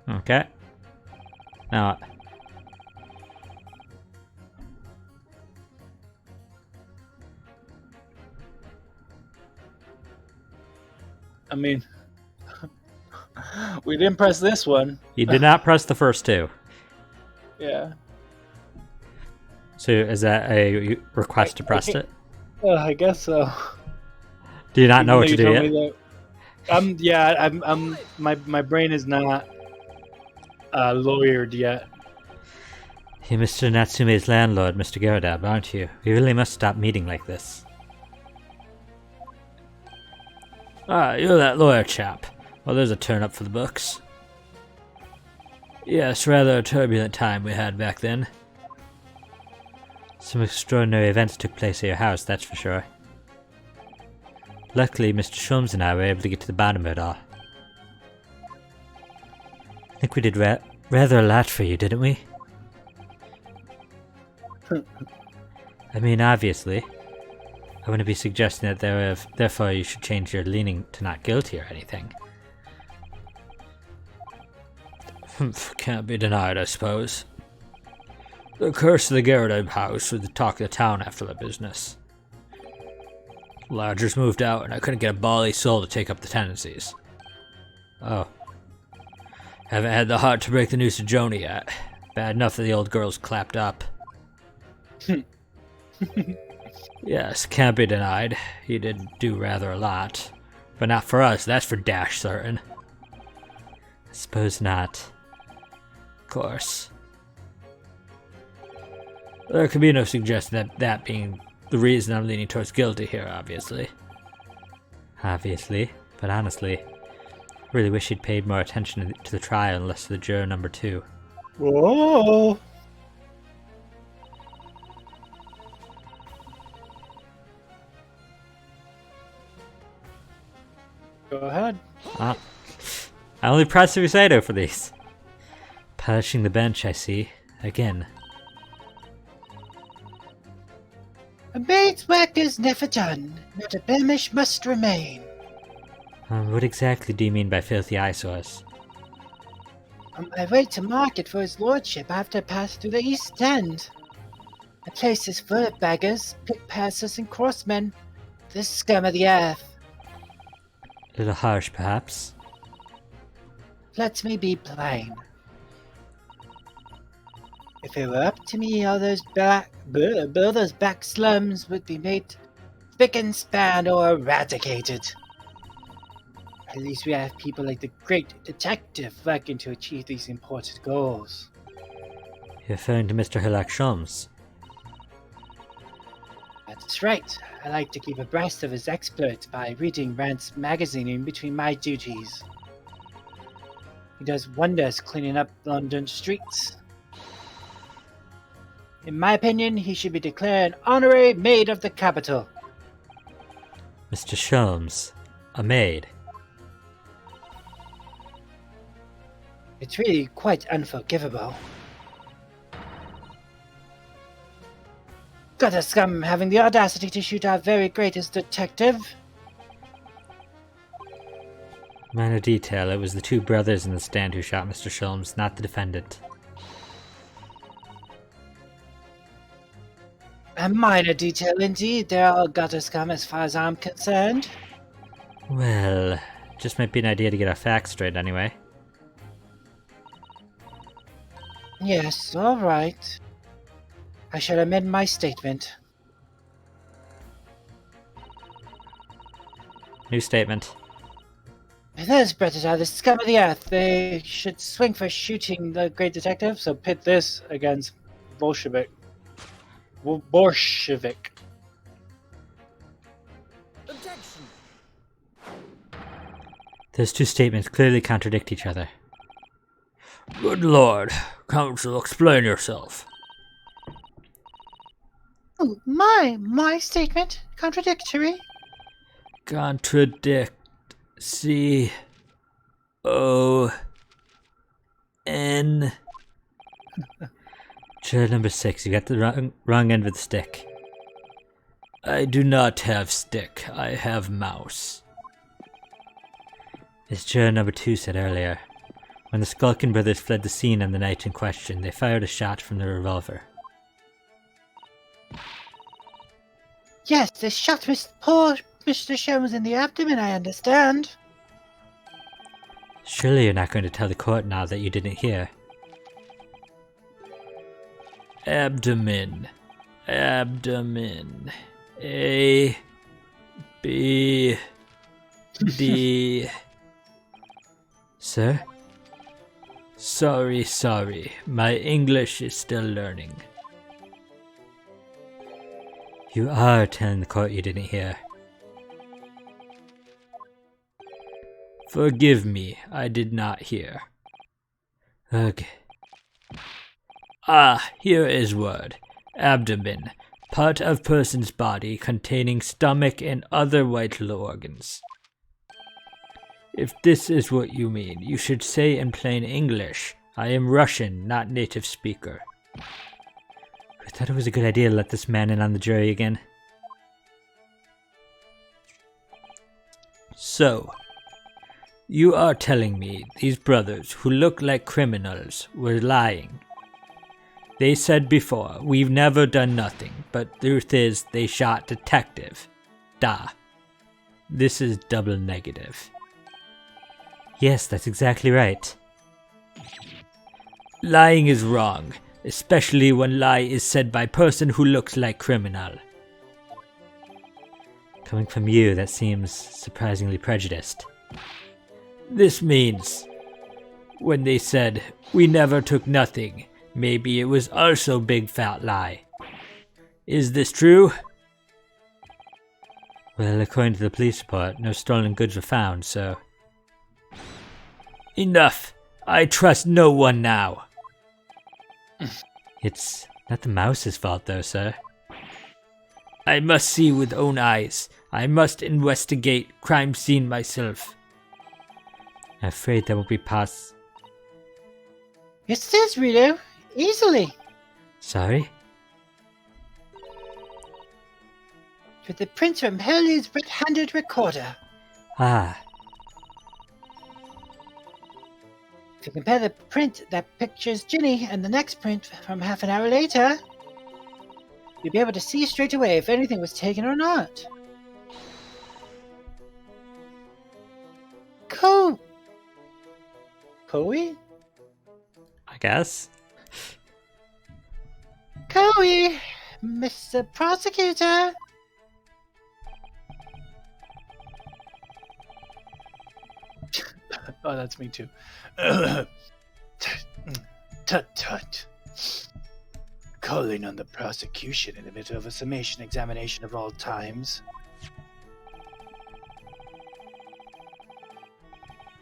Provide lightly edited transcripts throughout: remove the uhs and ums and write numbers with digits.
Okay. Now, I mean, we didn't press this one. you did not press the first two. Yeah. So is that a request to press it? I guess so. Do you not Even know though what to you do told yet? me that. Yeah. My brain is not lawyered yet. You're Mr. Natsume's landlord, Mr. Garadab, aren't you? We really must stop meeting like this. Ah, you're that lawyer chap. Well, there's a turn-up for the books. Yes, rather a turbulent time we had back then. Some extraordinary events took place at your house, that's for sure. Luckily, Mr. Sholmes and I were able to get to the bottom of it all. I think we did rather a lot for you, didn't we? I mean, obviously. I wouldn't be suggesting that therefore you should change your leaning to not guilty or anything. Can't be denied, I suppose. The curse of the Garadab house was the talk of the town after the business. Lodgers moved out and I couldn't get a bally soul to take up the tenancies. Oh. Haven't had the heart to break the news to Joni yet. Bad enough that the old girl's clapped up. Yes, can't be denied. He did do rather a lot. But not for us, that's for dash certain. I suppose not. Of course. There could be no suggestion that being the reason I'm leaning towards guilty here, obviously. Obviously, but honestly, I really wish he'd paid more attention to the trial and less to the juror number 2. Whoa. Go ahead. I only press Rusado for these. Polishing the bench, I see. Again. A maid's work is never done. Not a blemish must remain. What exactly do you mean by filthy eyesores? On my way to market for his lordship, I have to pass through the East End. The place is full of beggars, pickpassers, and crossmen. The scum of the earth. A little harsh, perhaps. Let me be plain. If it were up to me, all those back slums would be made spick and span or eradicated. At least we have people like the great detective working to achieve these important goals. You're referring to Mr. Hilak Sholmes. That's right. I like to keep abreast of his exploits by reading Rand's magazine in between my duties. He does wonders cleaning up London streets. In my opinion, he should be declared an honorary maid of the capital. Mr. Sholmes. A maid. It's really quite unforgivable. Got a scum having the audacity to shoot our very greatest detective. Minor detail, it was the 2 brothers in the stand who shot Mr. Sholmes, not the defendant. A minor detail indeed. They're all gutter scum as far as I'm concerned. Well, just might be an idea to get our facts straight anyway. Yes, all right. I shall amend my statement. New statement. If those brothers are the scum of the earth, they should swing for shooting the great detective, so pit this against Bolshevik. Bolshevik. Objection! Those 2 statements clearly contradict each other. Good lord. Counsel, explain yourself. Oh, my statement? Contradictory? Contradict. C. O. N. Chair number 6, you got the wrong end of the stick. I do not have stick, I have mouse. As chair number 2 said earlier, When the Skulkin brothers fled the scene on the night in question, they fired a shot from their revolver. Yes, they shot poor Mr. Sholmes in the abdomen, I understand. Surely you're not going to tell the court now that you didn't hear. Abdomen. Abdomen. A. B. D. Sir? Sorry. My English is still learning. You are telling the court you didn't hear. Forgive me, I did not hear. Okay. Here is word. Abdomen. Part of person's body containing stomach and other vital organs. If this is what you mean, you should say in plain English, I am Russian, not native speaker. I thought it was a good idea to let this man in on the jury again. So, you are telling me these brothers who look like criminals were lying. They said before, we've never done nothing, but truth is they shot detective. Da. This is double negative. Yes, that's exactly right. Lying is wrong, especially when lie is said by person who looks like criminal. Coming from you, that seems surprisingly prejudiced. This means, when they said, we never took nothing, maybe it was also big fat lie. Is this true? Well, according to the police report, no stolen goods were found, so... Enough! I trust no one now! It's not the mouse's fault, though, sir. I must see with own eyes. I must investigate crime scene myself. I'm afraid that won't be possible. Yes, it is, Rito. Easily. Sorry? With the print from Hurley's red-handed recorder. Ah, If you compare the print that pictures Ginny and the next print from half an hour later, you'll be able to see straight away if anything was taken or not. Coey? I guess. Coey! Mr. Prosecutor! Oh, that's me too. Tut. Calling on the prosecution in the middle of a summation examination of all times.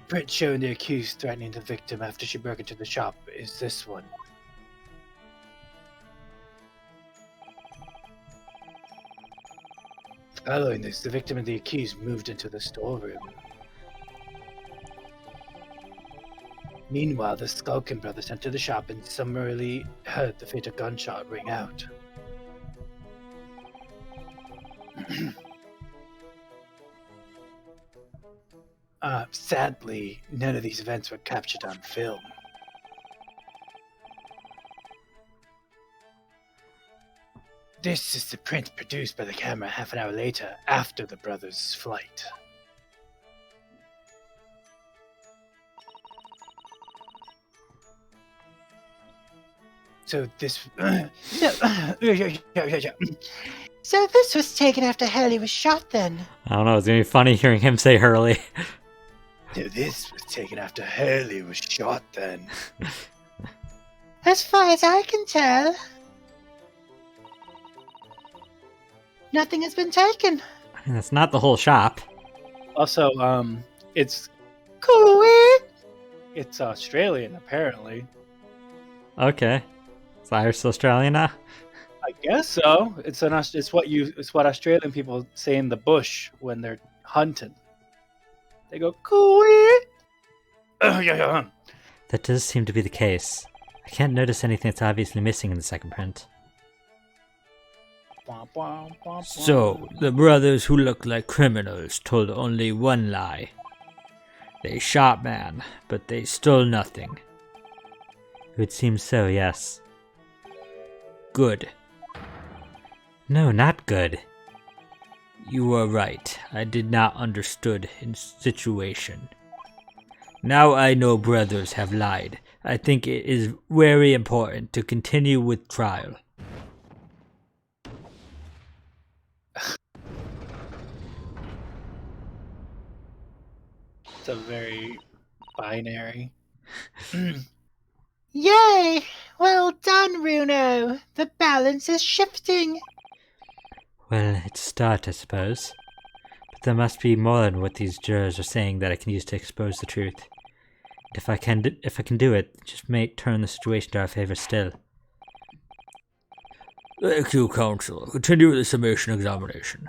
Print showing the accused threatening the victim after she broke into the shop is this one. Following this, the victim and the accused moved into the storeroom. Meanwhile, the Skulkin brothers entered the shop and summarily heard the fatal gunshot ring out. Sadly, none of these events were captured on film. This is the print produced by the camera half an hour later, after the brothers' flight. So this... So this was taken after Hurley was shot then? I don't know, it's gonna be funny hearing him say Hurley. So this was taken after Hurley was shot then. As far as I can tell, nothing has been taken. I mean, that's not the whole shop. Also, it's Coey! it's Australian apparently. Okay. Is Irish Australian now? I guess so. It's what Australian people say in the bush when they're hunting. They go Coey. That does seem to be the case. I can't notice anything that's obviously missing in the second print. So, the brothers who look like criminals told only one lie. They shot man, but they stole nothing. It would seem so, yes. Good. No, not good. You were right. I did not understood in situation. Now I know brothers have lied. I think it is very important to continue with trial. It's a very binary. Yay! Well done, Runo. The balance is shifting. Well, it's a start, I suppose. But there must be more than what these jurors are saying that I can use to expose the truth. And if I can do it, it just may turn the situation to our favor still. Thank you, counsel. Continue with the summation examination.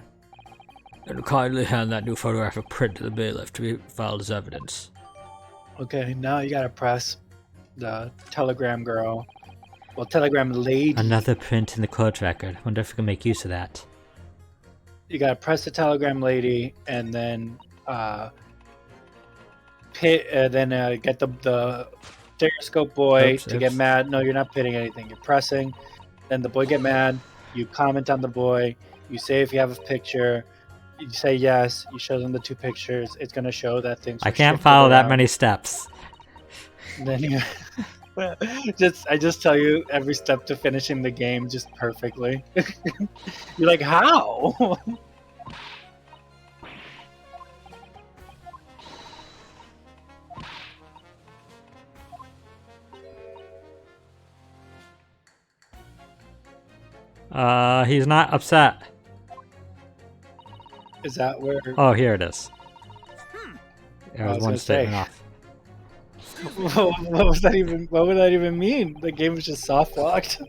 And kindly hand that new photographic print to the bailiff to be filed as evidence. Okay, now you gotta press the telegram girl. Well, telegram lady. Another print in the court record. Wonder if we can make use of that. You gotta press the telegram lady and then get the stereoscope boy Oops, to get mad. No, you're not pitting anything. You're pressing. Then the boy get mad. You comment on the boy. You say if you have a picture. You say yes. You show them the two pictures. It's gonna show that things. I can't follow that many steps. Then you I just tell you every step to finishing the game just perfectly. You're like, how? He's not upset. Is that where? Oh, here it is. I There was was one gonna statement say. off. What was that even? What would that even mean? The game was just soft locked.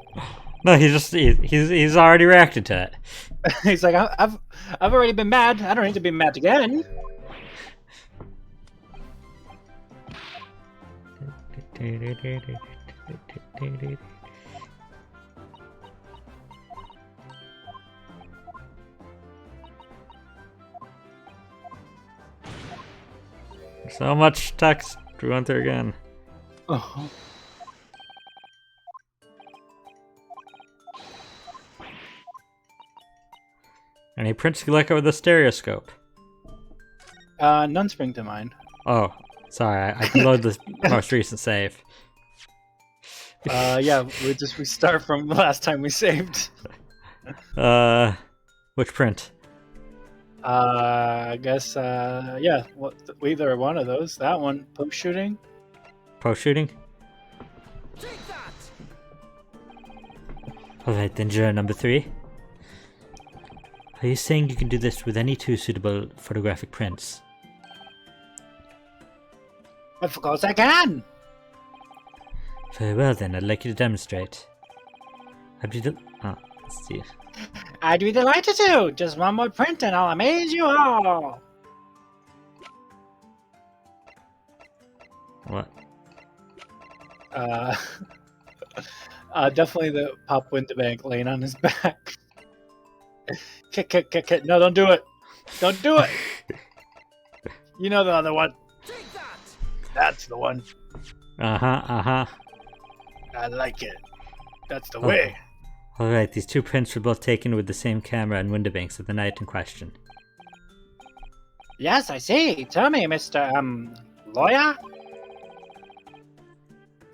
No, he's already reacted to it. He's like, I've already been mad. I don't need to be mad again. So much text to run through again. Oh. Any prints you like with the stereoscope? None spring to mind. Oh, sorry, I can load the most recent save. Yeah, we start from the last time we saved. Which print? I guess, yeah, either one of those. That one, post shooting. Post shooting? Alright, then juror number 3. Are you saying you can do this with any two suitable photographic prints? Of course I can. Very well then, I'd like you to demonstrate. I'd be let's see. I'd be delighted to. Just one more print and I'll amaze you all. What? Definitely the Pop Winterbank laying on his back. Kick. No, don't do it. Don't do it. You know the other one. That's the one. Uh-huh. I like it. That's the way. Alright, these two prints were both taken with the same camera and window banks of the night in question. Yes, I see. Tell me, Mr. Lawyer?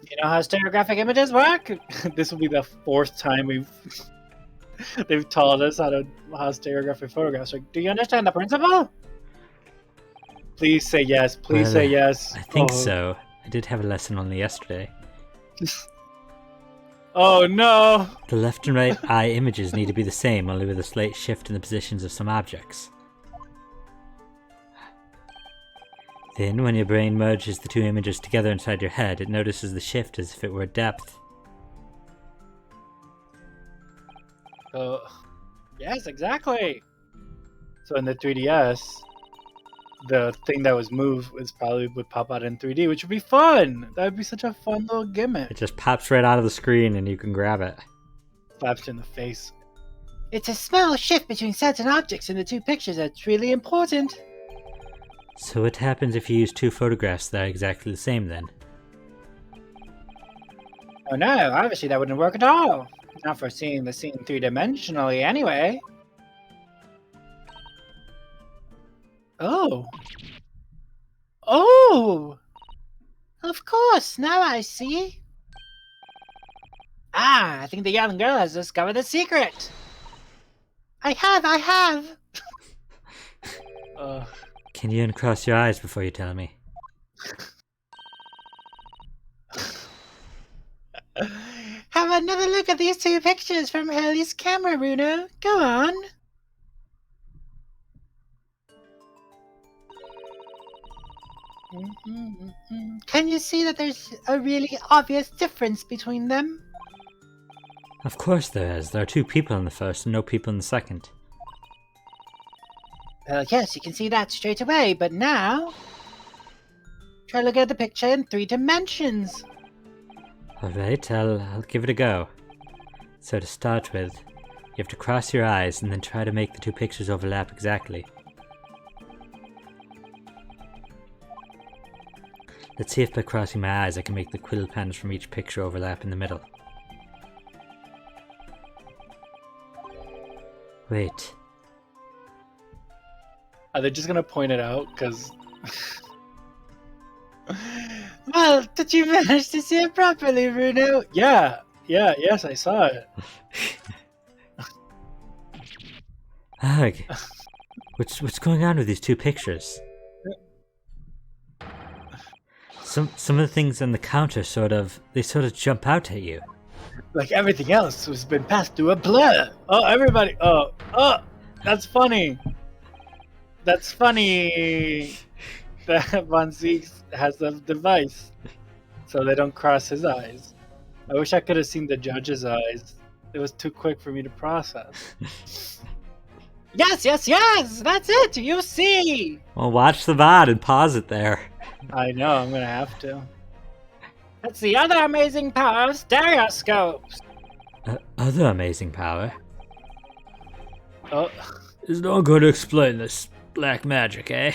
You know how stereographic images work? This will be the 4th time they've taught us how stereographic photographs work. Do you understand the principle? Please say yes. Please say yes. I think so. I did have a lesson only yesterday. Oh no! The left and right eye images need to be the same, only with a slight shift in the positions of some objects. Then, when your brain merges the two images together inside your head, it notices the shift as if it were depth. Yes, exactly. So in the 3DS, the thing that was moved would pop out in 3D, which would be fun. That would be such a fun little gimmick. It just pops right out of the screen and you can grab it. Slaps you in the face. It's a small shift between certain objects in the two pictures that's really important. So what happens if you use two photographs that are exactly the same then? Oh no, obviously that wouldn't work at all. Not for seeing the scene three-dimensionally anyway. Oh. Oh! Of course, now I see. Ah, I think the young girl has discovered the secret. I have! Can you uncross your eyes before you tell me? Have another look at these two pictures from Hurley's camera, Bruno. Go on. Can you see that there's a really obvious difference between them? Of course there is. There are two people in the first and no people in the second. Well, yes, you can see that straight away, but now... try looking at the picture in 3 dimensions. Alright, I'll give it a go. So to start with, you have to cross your eyes and then try to make the two pictures overlap exactly. Let's see if by crossing my eyes I can make the quill pens from each picture overlap in the middle. Wait. Are they just gonna point it out? Because Well, did you manage to see it properly, Bruno? yes, I saw it. Ugh. What's going on with these two pictures? Some of the things on the counter sort of jump out at you. Like everything else has been passed through a blur. Oh, everybody. Oh, that's funny. That's funny that Von Zieks has the device so they don't cross his eyes. I wish I could have seen the judge's eyes. It was too quick for me to process. Yes, that's it, you see! Well, watch the VOD and pause it there. I know, I'm gonna have to. That's the other amazing power of stereoscopes! Other amazing power? Oh, Is no one going to explain this black magic, eh?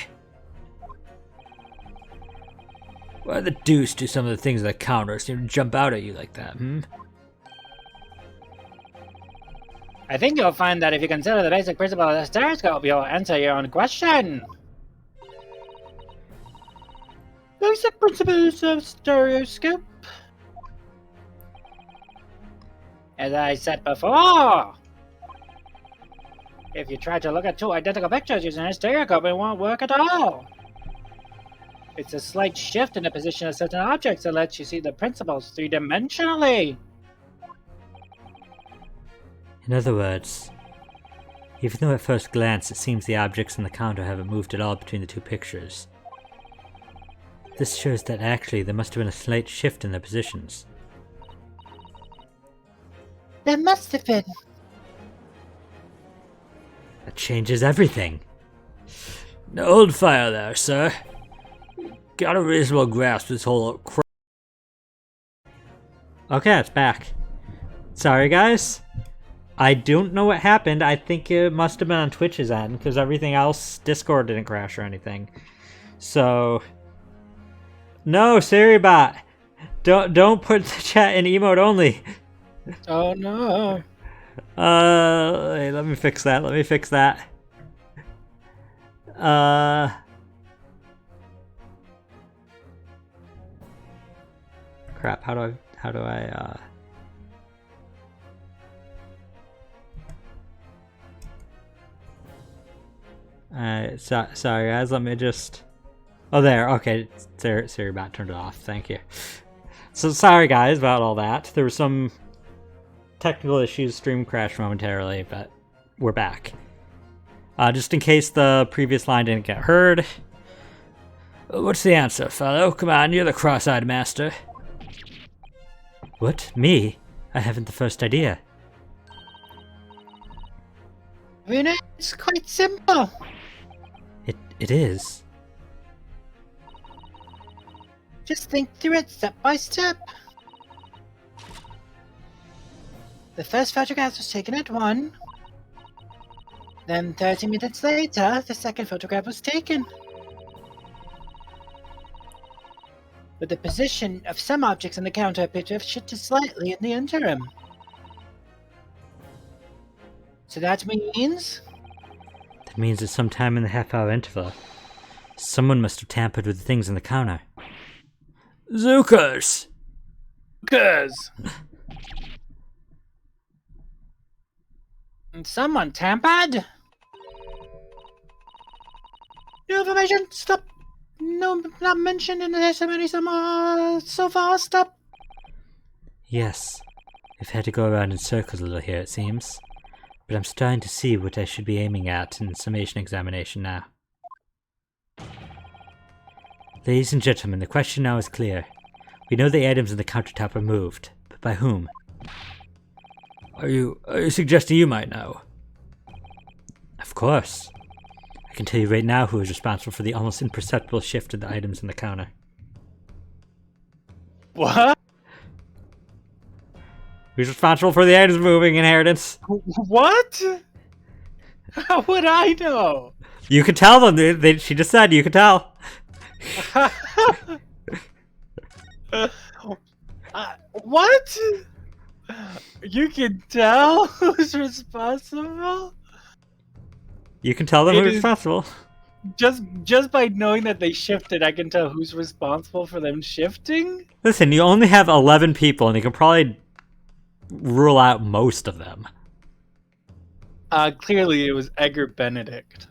Why the deuce do some of the things on the counter seem to jump out at you like that, I think you'll find that if you consider the basic principle of the stereoscope, you'll answer your own question. Basic principles of stereoscope. As I said before, if you try to look at two identical pictures using a stereoscope, it won't work at all. It's a slight shift in the position of certain objects that lets you see the principles three-dimensionally. In other words, even though at first glance it seems the objects on the counter haven't moved at all between the two pictures, this shows that actually there must have been a slight shift in their positions. There must have been. That changes everything. No, hold fire there, sir. Got a reasonable grasp of this whole Okay, it's back. Sorry, guys. I don't know what happened. I think it must have been on Twitch's end, because everything else, Discord didn't crash or anything. So... No, Siribot! Don't put the chat in emote only! oh no. Hey, let me fix that, Crap, how do I, sorry guys, let me just... Oh, there, okay, Siribot turned it off, thank you. So sorry guys about all that. There were some technical issues, stream crashed momentarily, but we're back. Just in case the previous line didn't get heard. What's the answer, fellow? Come on, you're the cross-eyed master. What? Me? I haven't the first idea. Bruno, it's quite simple. It is. Just think through it step by step. The first photograph was taken at 1. Then 30 minutes later, the second photograph was taken. but the position of some objects on the counter appear to have shifted slightly in the interim. So that means... That means that sometime in the half-hour interval, someone must have tampered with the things on the counter. Zookers! Cause Someone tampered? New information, stop! No, not mentioned in the testimony so far, stop! Yes, we've had to go around in circles a little here, it seems. But I'm starting to see what I should be aiming at in the summation examination now. Ladies and gentlemen, the question now is clear. We know the items on the countertop were moved, but by whom? Are you suggesting you might know? Of course. I can tell you right now who is responsible for the almost imperceptible shift of the items on the counter. what? Who's responsible for the items moving, Inheritance? What? How would I know? You can tell them. She just said you can tell. What? You can tell who's responsible? You can tell them It who's is- responsible. Just by knowing that they shifted, I can tell who's responsible for them shifting? Listen, you only have 11 people, and you can probably rule out most of them. Clearly it was Edgar Benedict.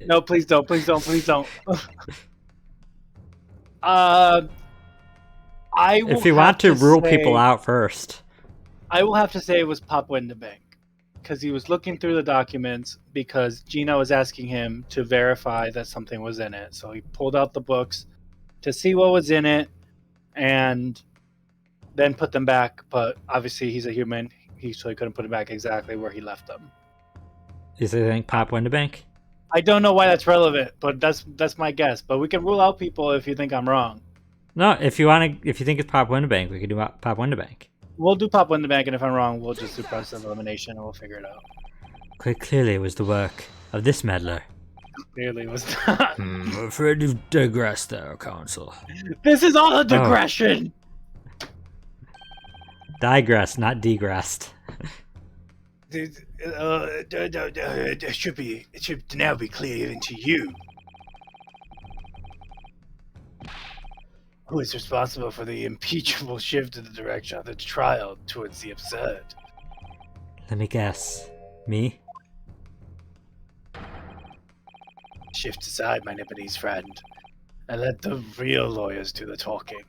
No, please don't, please don't, please don't. I will If you have want to rule say- people out first. I will have to say it was Pop Windebank. Because he was looking through the documents because Gina was asking him to verify that something was in it. So he pulled out the books to see what was in it and then put them back. But obviously he's a human, so he couldn't put them back exactly where he left them. Is it think Pop Windebank? I don't know why that's relevant, but that's my guess. But we can rule out people if you think I'm wrong. No, if you think it's Pop Windebank, we can do Pop Windebank. We'll do Pop Windebank, and if I'm wrong, we'll just do process of elimination and we'll figure it out. Quite clearly it was the work of this meddler. Clearly it was not. I'm afraid you've digressed there, Counsel. This is all a digression! Digressed, not degressed. It should now be clear even to you. Who is responsible for the impeachable shift in the direction of the trial towards the absurd? Let me guess. Me? Shift aside, my Nipponese friend, and let the real lawyers do the talking.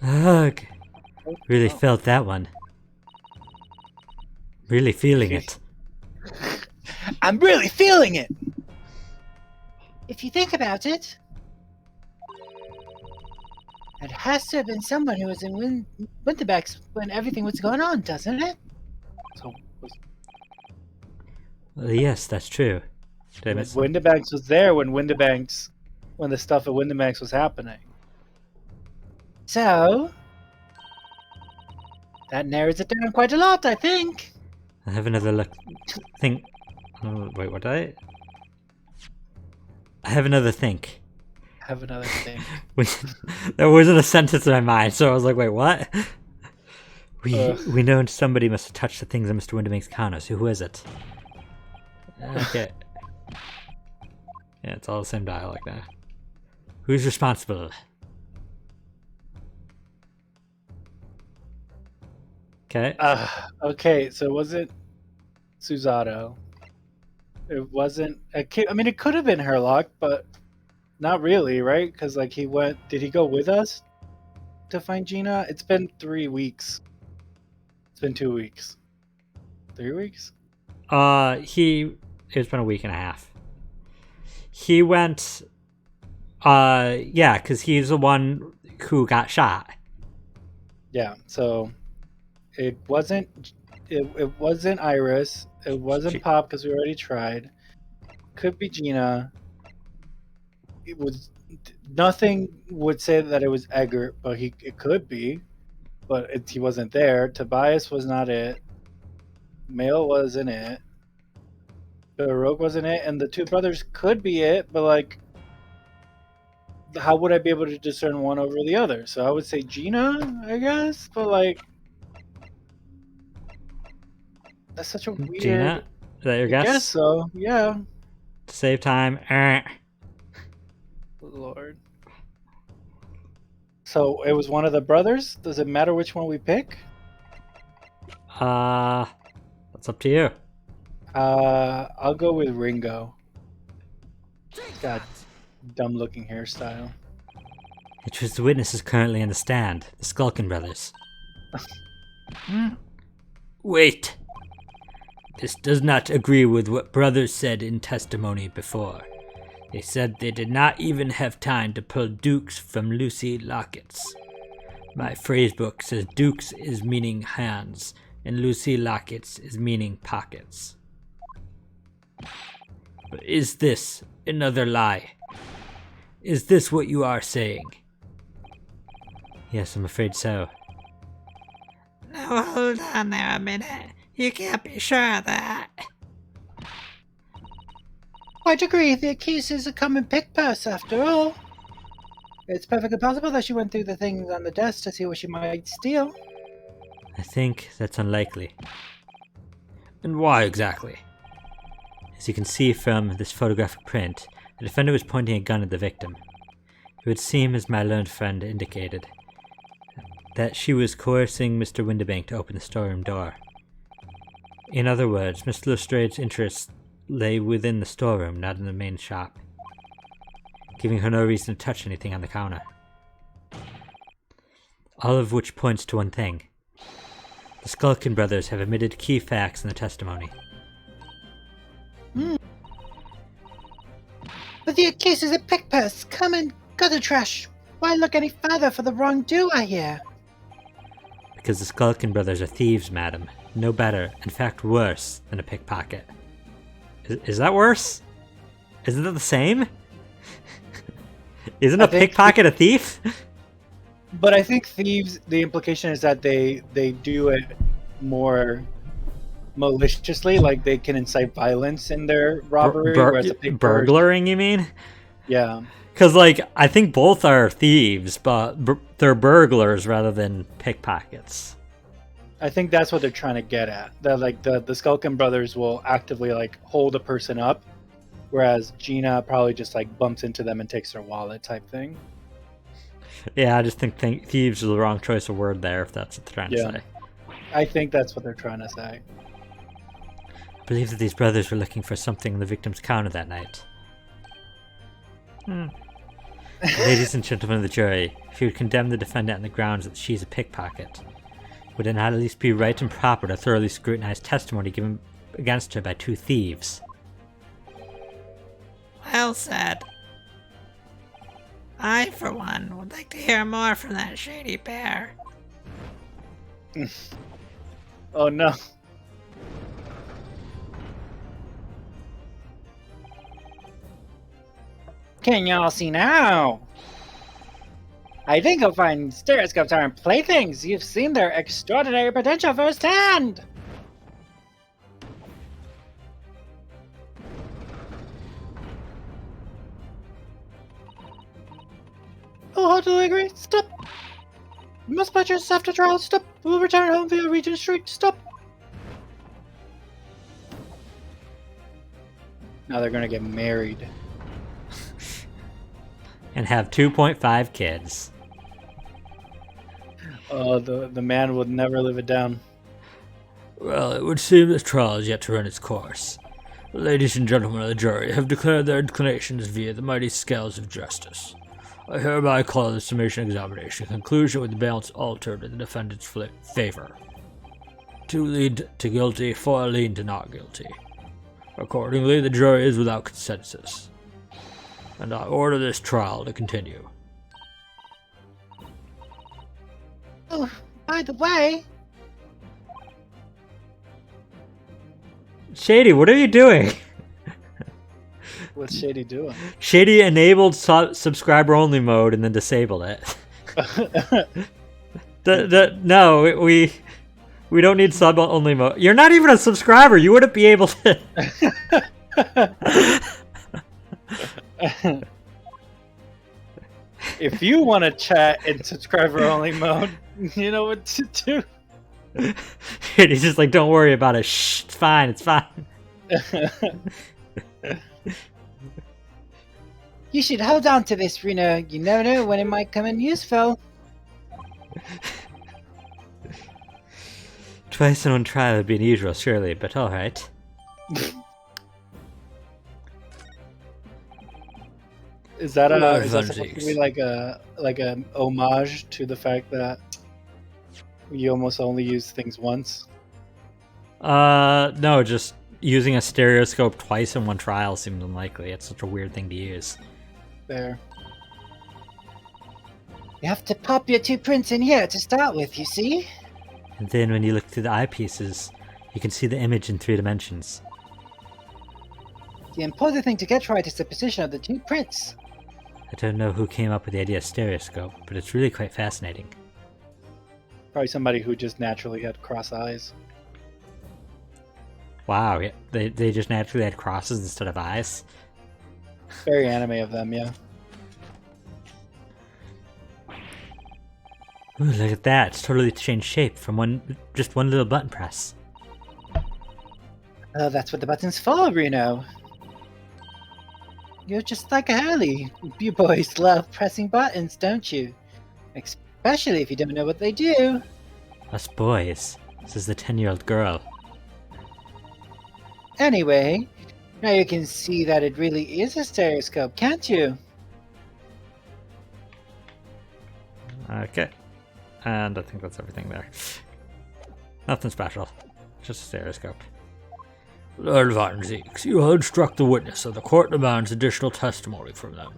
Ugh. Really felt that one. Really feeling it. I'm really feeling it! If you think about it, it has to have been someone who was in Winterback's when everything was going on, doesn't it? So, Well, yes, that's true. Did I miss something? Windebanks was there when the stuff at Windebanks was happening. So, that narrows it down quite a lot, I think. I have another look. Think. Oh, wait, what did I have another think. Have another thing. There wasn't a sentence in my mind, so I was like, wait, what? We know somebody must have touched the things on Mr. Winderbank's counter, so who is it? Okay. Yeah, it's all the same dialogue now. Who's responsible? Okay. Okay, so it wasn't Susato. It wasn't. I mean, it could have been Herlock, but not really, right? Because like he went. Did he go with us to find Gina? It's been 3 weeks. It's been 2 weeks. 3 weeks. It's been a week and a half. He went, yeah, because he's the one who got shot. Yeah. So it wasn't. It wasn't Iris. It wasn't Pop because we already tried. Could be Gina. It was. Nothing would say that it was Edgar, but it could be. But he wasn't there. Tobias was not it. Mail wasn't it. Rogue wasn't it, and the two brothers could be it, but like, how would I be able to discern one over the other? So I would say Gina, I guess. But like, that's such a weird. Gina, is that your I guess? guess so. Yeah. To save time. Lord. So it was one of the brothers. Does it matter which one we pick? That's up to you. I'll go with Ringo. He's got dumb-looking hairstyle. It was the witnesses currently in the stand, the Skulkin brothers. Wait. This does not agree with what brothers said in testimony before. They said they did not even have time to pull dukes from Lucy lockets. My phrasebook says dukes is meaning hands, and Lucy lockets is meaning pockets. But is this another lie? Is this what you are saying? Yes, I'm afraid so. Now hold on there a minute. You can't be sure of that. Quite agree. The accused is a common pick purse, after all. It's perfectly possible that she went through the things on the desk to see what she might steal. I think that's unlikely. And why exactly? As you can see from this photographic print, the defender was pointing a gun at the victim. It would seem, as my learned friend indicated, that she was coercing Mr. Windibank to open the storeroom door. In other words, Mr. Lestrange's interests lay within the storeroom, not in the main shop, giving her no reason to touch anything on the counter. All of which points to one thing. The Skulkin brothers have omitted key facts in the testimony. But the accused is a pick purse. Come and gutter trash. Why look any further for the wrongdoer here? Because the Skulkin brothers are thieves, madam. No better, in fact worse, than a pickpocket. Is that worse? Isn't that the same? Isn't a pickpocket a thief? But I think thieves, the implication is that they do it more maliciously, like they can incite violence in their robbery. Whereas a pickpocket, burglaring, you mean? yeah. Because, like, I think both are thieves, but they're burglars rather than pickpockets. I think that's what they're trying to get at. That like the Skulkin brothers will actively like hold a person up, whereas Gina probably just like bumps into them and takes their wallet type thing. Yeah, I just think thieves is the wrong choice of word there, if that's what they're trying to say. I think that's what they're trying to say. I believe that these brothers were looking for something in the victim's counter that night. Ladies and gentlemen of the jury, if you would condemn the defendant on the grounds that she's a pickpocket, would it not at least be right and proper to thoroughly scrutinize testimony given against her by two thieves? Well said. I, for one, would like to hear more from that shady pair. Oh no. Can y'all see now? I think you'll find stereoscopes aren't playthings. You've seen their extraordinary potential firsthand. Wholeheartedly agree. Stop. You must purchase after trial. Stop. We'll return home via Regent Street. Stop. Now they're gonna get married. And have 2.5 kids. Oh, the man would never live it down. Well, it would seem this trial is yet to run its course. The ladies and gentlemen of the jury have declared their inclinations via the mighty scales of justice. I hereby call the summation examination conclusion with the balance altered in the defendant's favor. 2 lean to guilty, 4 lean to not guilty. Accordingly, the jury is without consensus. And I order this trial to continue. Oh, by the way, Shady, what are you doing? What's Shady doing? Shady enabled subscriber only mode and then disabled it. No, we don't need sub only mode. You're not even a subscriber. You wouldn't be able to. If you want to chat in subscriber-only mode, you know what to do. And he's just like, don't worry about it. Shh, it's fine, it's fine. You should hold on to this, Reno. You never know when it might come in useful. Twice in one trial would be unusual, surely, but alright. Is that Lord is that supposed to be like an homage to the fact that you almost only use things once? No, just using a stereoscope twice in one trial seems unlikely. It's such a weird thing to use. There. You have to pop your 2 prints in here to start with, you see? And then when you look through the eyepieces, you can see the image in 3 dimensions. The important thing to get right is the position of the 2 prints. I don't know who came up with the idea of stereoscope, but it's really quite fascinating. Probably somebody who just naturally had cross eyes. Wow, yeah, they just naturally had crosses instead of eyes. Very anime of them, yeah. Ooh, look at that, it's totally changed shape from just one little button press. Oh, that's what the button's for, Reno. You're just like Harley. You boys love pressing buttons, don't you? Especially if you don't know what they do. Us boys. This is the 10-year-old girl. Anyway, now you can see that it really is a stereoscope, can't you? Okay. And I think that's everything there. Nothing special. Just a stereoscope. Lord Von Zeeks, you have instruct the witness, so the court demands additional testimony from them.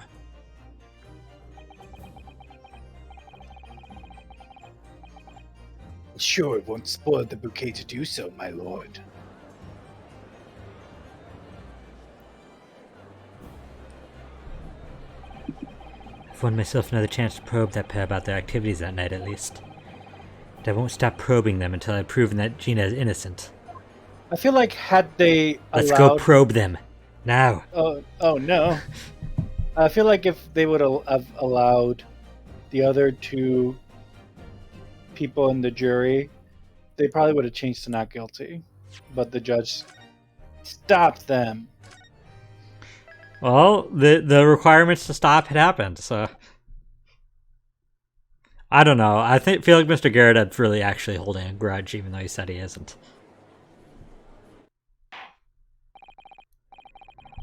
Sure, it won't spoil the bouquet to do so, my lord. I've won myself another chance to probe that pair about their activities that night, at least. But I won't stop probing them until I've proven that Gina is innocent. I feel like had they Let's allowed... go probe them. Now. Oh no. I feel like if they would have allowed the other 2 people in the jury, they probably would have changed to not guilty. But the judge stopped them. Well, the requirements to stop had happened, so... I don't know. I feel like Mr. Garrett's really actually holding a grudge, even though he said he isn't.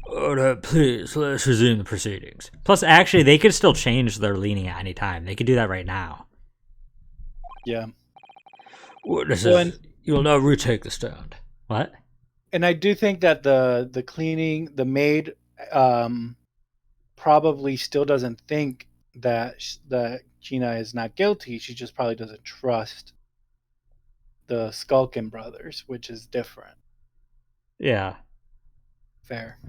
Alright, please, let's resume the proceedings. Plus, actually, they could still change their leaning at any time. They could do that right now. Yeah. Witnesses, you will now retake the stand. What? And I do think that the cleaning, the maid, probably still doesn't think that Gina is not guilty. She just probably doesn't trust the Skulkin brothers, which is different. Yeah. Fair.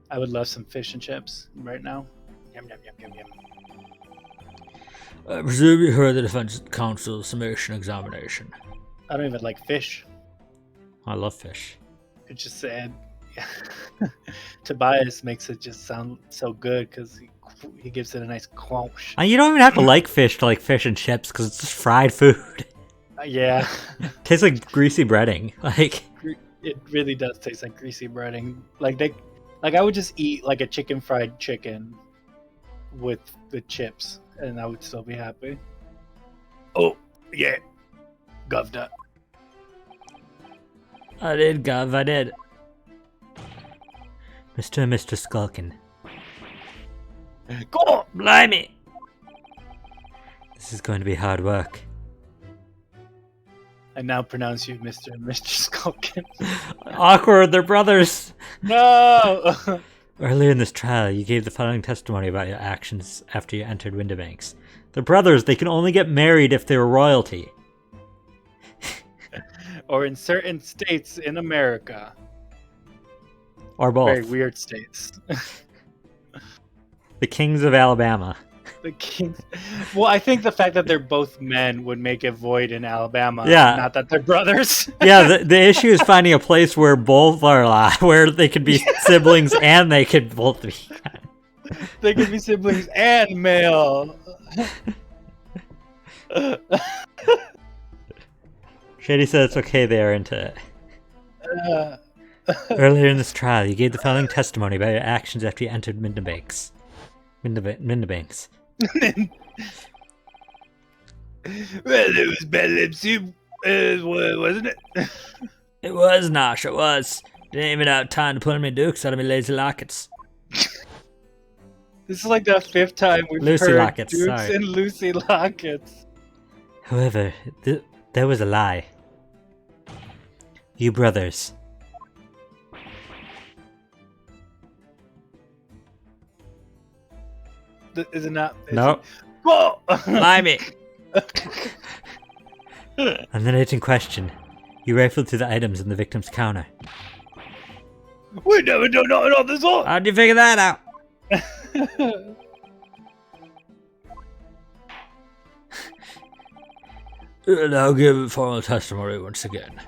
I would love some fish and chips right now. Yum, yum, yum, yum, yum. I presume you heard the defense counsel's summation examination. I don't even like fish. I love fish. It just said Tobias makes it just sound so good because he gives it a nice quench. And you don't even have to like fish to like fish and chips because it's just fried food. Yeah. Tastes like greasy breading. Like it really does taste like greasy breading. Like I would just eat like a chicken fried chicken with the chips, and I would still be happy. Oh yeah, govda. I did, Gov. I did. Mr. and Mr. Skulkin. Go on, Blimey! This is going to be hard work. I now pronounce you Mr. and Mr. Skulkin. Awkward, they're brothers! No! Earlier in this trial, you gave the following testimony about your actions after you entered Windibanks. They're brothers, they can only get married if they were royalty. Or in certain states in America. Or both. Very weird states. The kings of Alabama. The Kings. Well, I think the fact that they're both men would make it void in Alabama. Yeah. Not that they're brothers. Yeah, the issue is finding a place where both are alive, where they could be siblings and they could both be. They could be siblings and male. Shady said it's okay they are into it. Uh, Earlier in this trial, you gave the following testimony about your actions after you entered Mindabanks. Mindabanks. Well, it was bad lipsy, wasn't it? It was, Nosh, it was. Didn't even have time to pull me dukes out of me lazy lockets. This is like the 5th time we've Lucy heard Lockets, Dukes sorry. and Lucy Lockets. However, there was a lie. You brothers. Is it not? No. Whoa! Lie me. On the night in question, you rifled through the items in the victim's counter. We never done nothing on this all. How'd you figure that out? You'll now give formal testimony once again.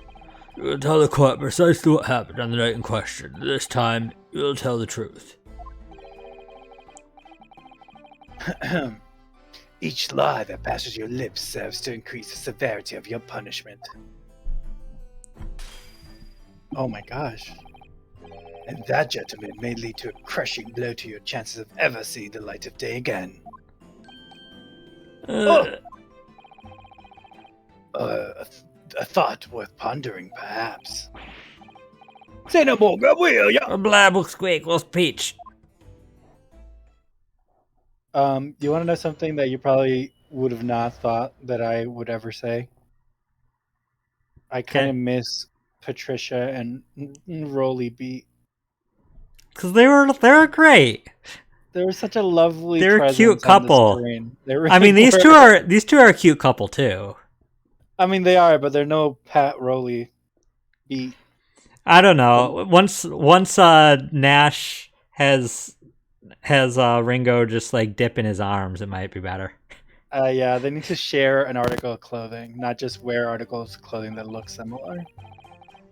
You will tell the court precisely what happened on the night in question. This time, you will tell the truth. Each lie that passes your lips serves to increase the severity of your punishment. Oh my gosh. And that, gentlemen, may lead to a crushing blow to your chances of ever seeing the light of day again. A thought worth pondering, perhaps. Say no more, will ya? A blab will squeak, will speech. You want to know something that you probably would have not thought that I would ever say? I kind of miss Patricia and Rolly beat. Because they were great. They were such a lovely. They're a presence cute on the couple. screen. They really I mean, these were. two are a cute couple too. I mean, they are, but they're no Pat Rolly beat. I don't know. Once Nash has Ringo just like dip in his arms, it might be better. Yeah, they need to share an article of clothing, not just wear articles of clothing that look similar.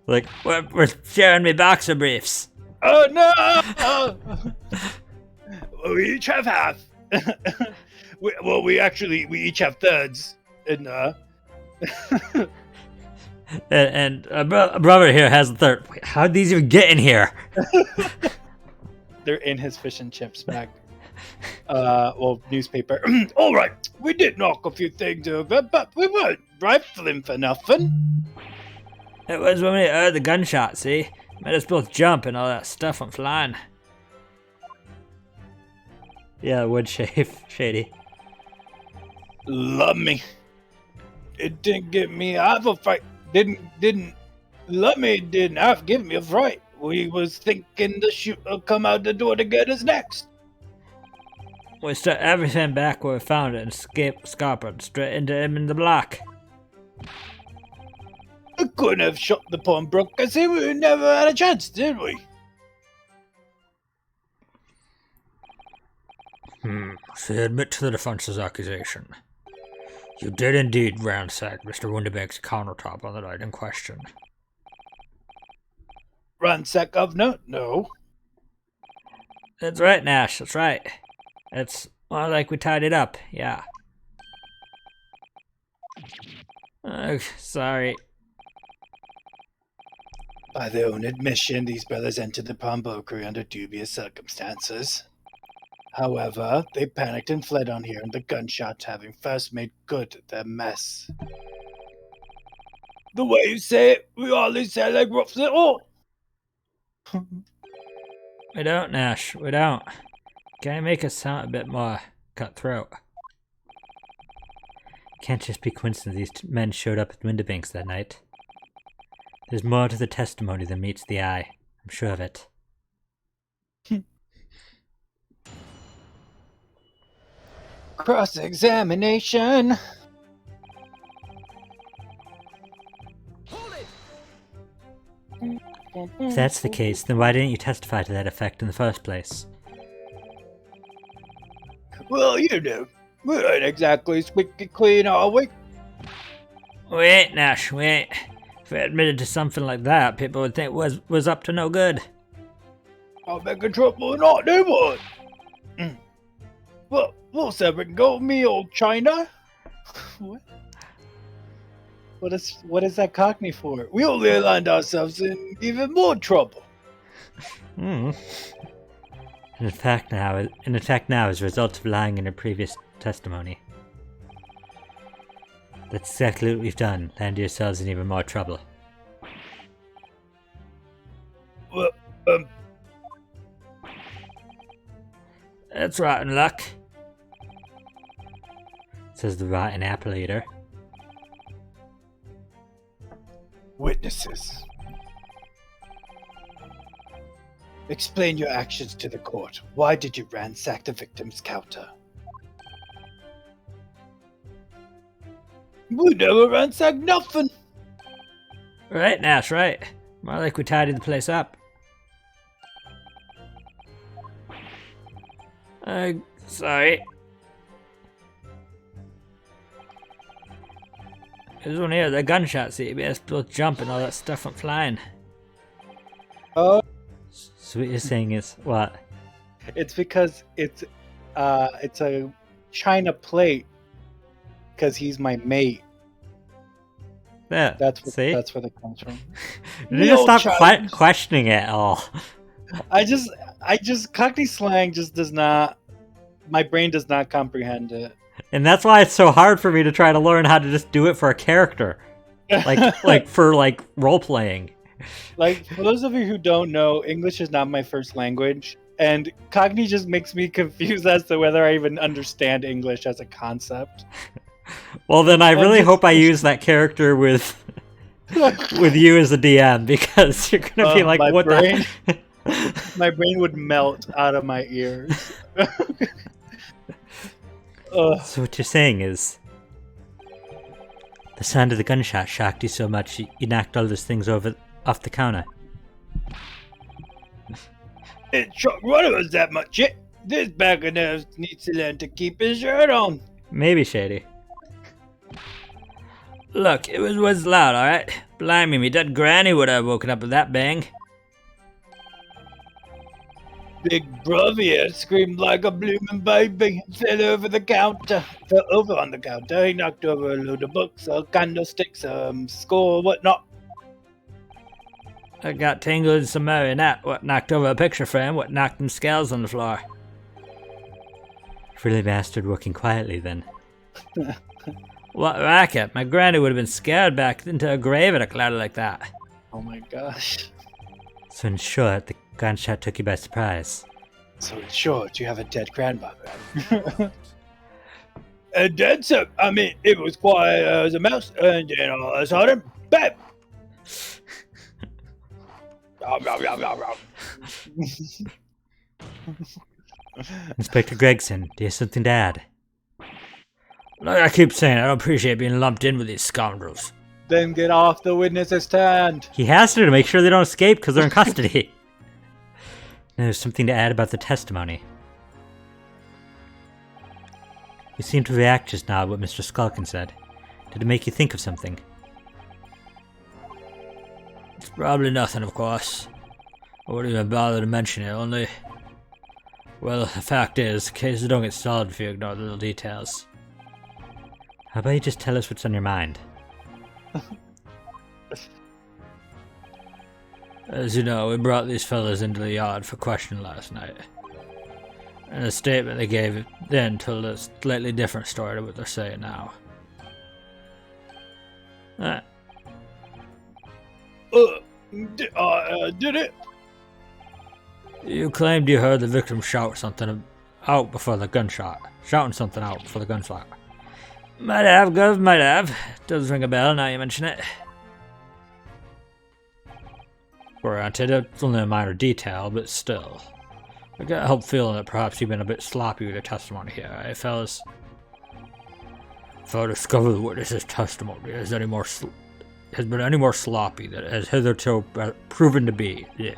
Like we're sharing me boxer briefs. Oh no! We each have half. we each have thirds. And and a brother here has a third. Wait, how'd these even get in here? They're in his fish and chips bag. Newspaper. All right, we did knock a few things over, but we weren't rifling for nothing. It was when we heard the gunshot, see? Made us both jump and all that stuff went flying. Yeah, wood shady. Love me. It didn't give me half a fright. Didn't love me. Didn't half give me a fright. We was thinking the shoot will come out the door to get us next. We stuck everything back where we found it and scampered straight into him in the block. We couldn't have shot the pawnbroker because we never had a chance, did we? So you admit to the defense's accusation. You did indeed ransack Mr. Windibank's countertop on the night in question. Ransack of no. That's right, Nash, that's right. It's more like we tied it up, yeah. Sorry. By their own admission, these brothers entered the pawnbrokery under dubious circumstances. However, they panicked and fled on hearing the gunshots, having first made good their mess. The way you say it, we always say like roughs at all. We don't, Nash, we don't. Can you make us sound a bit more cutthroat? Can't just be coincidence these men showed up at Windibanks that night. There's more to the testimony than meets the eye. I'm sure of it. Cross-examination. If that's the case, then why didn't you testify to that effect in the first place? Well, you know, We ain't exactly squeaky clean, are we? Wait, Nash, wait. If I admitted to something like that, people would think was up to no good. I'm making trouble or not, do what? Well, what's ever got me, old China? What? What is that Cockney for? We only land ourselves in even more trouble. Hmm. An attack now as a result of lying in her previous testimony. That's exactly what we've done. Land yourselves in even more trouble. Well, That's rotten luck, says the rotten apple eater. witnesses. Explain your actions to the court. Why did you ransack the victim's counter? We never ransacked nothing. Right, Nash, right. More like we tidied the place up. Sorry. There's one here, the gunshot CBS, both jump and all that stuff went flying. Oh, So what you're saying is, what? it's because it's a china plate. Because he's my mate. Yeah, That's see? where that comes from. You need to stop questioning it at all. I just Cockney slang just does not. My brain does not comprehend it. And that's why it's so hard for me to try to learn how to just do it for a character. Like for role playing. Like, for those of you who don't know, English is not my first language, and Cockney just makes me confused as to whether I even understand English as a concept. Well, then I really hope I use that character with you as a DM, because you're gonna be like, what brain, the? My brain would melt out of my ears. So what you're saying is, the sound of the gunshot shocked you so much you knocked all those things off the counter. It shocked one of us that much. This bag of nerves needs to learn to keep his shirt on. Maybe, Shady. Look, it was loud, alright? Blimey, me dead granny would have woken up with that bang. Big brother here screamed like a bloomin' baby. Fell over on the counter. He knocked over a load of books, candlesticks, score, whatnot. I got tangled in some marionette, what knocked over a picture frame, what knocked them scales on the floor. Really mastered working quietly then. What racket? My granny would have been scared back into a grave at a cloud like that. Oh my gosh. So in short, the gunshot took you by surprise. So in short, you have a dead grandmother. A dead, sir? I mean, it was quiet as a mouse, and then all of a sudden, bam! Inspector Gregson, do you have something to add? Like I keep saying, I don't appreciate being lumped in with these scoundrels. Then get off the witness's stand. He has to make sure they don't escape because they're in custody. Now, there's something to add about the testimony. You seem to react just now to what Mr. Skulkin said. Did it make you think of something? It's probably nothing, of course. I wouldn't even bother to mention it, only... Well, the fact is, cases don't get solved if you ignore the little details. How about you just tell us what's on your mind? As you know, we brought these fellas into the yard for questioning last night. And the statement they gave then told a slightly different story to what they're saying now. Did it? You claimed you heard the victim shout something out before the gunshot. Shouting something out before the gunshot. Might have, Gov, might have. Does ring a bell now you mention it. Granted, it's only a minor detail, but still. I can't help feeling that perhaps you've been a bit sloppy with your testimony here, eh, fellas? If I discover the witness's testimony has been any more sloppy than it has hitherto proven to be, yeah,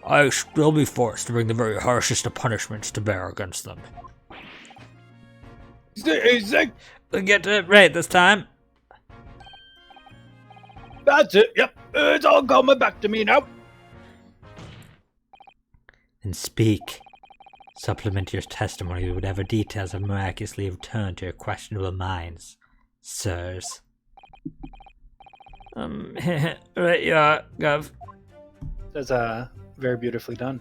I will be forced to bring the very harshest of punishments to bear against them. Easy. We'll get to it right this time. That's it. Yep. It's all coming back to me now. Then speak. Supplement your testimony with whatever details have miraculously returned to your questionable minds, sirs. Right you are, Gov. That's very beautifully done.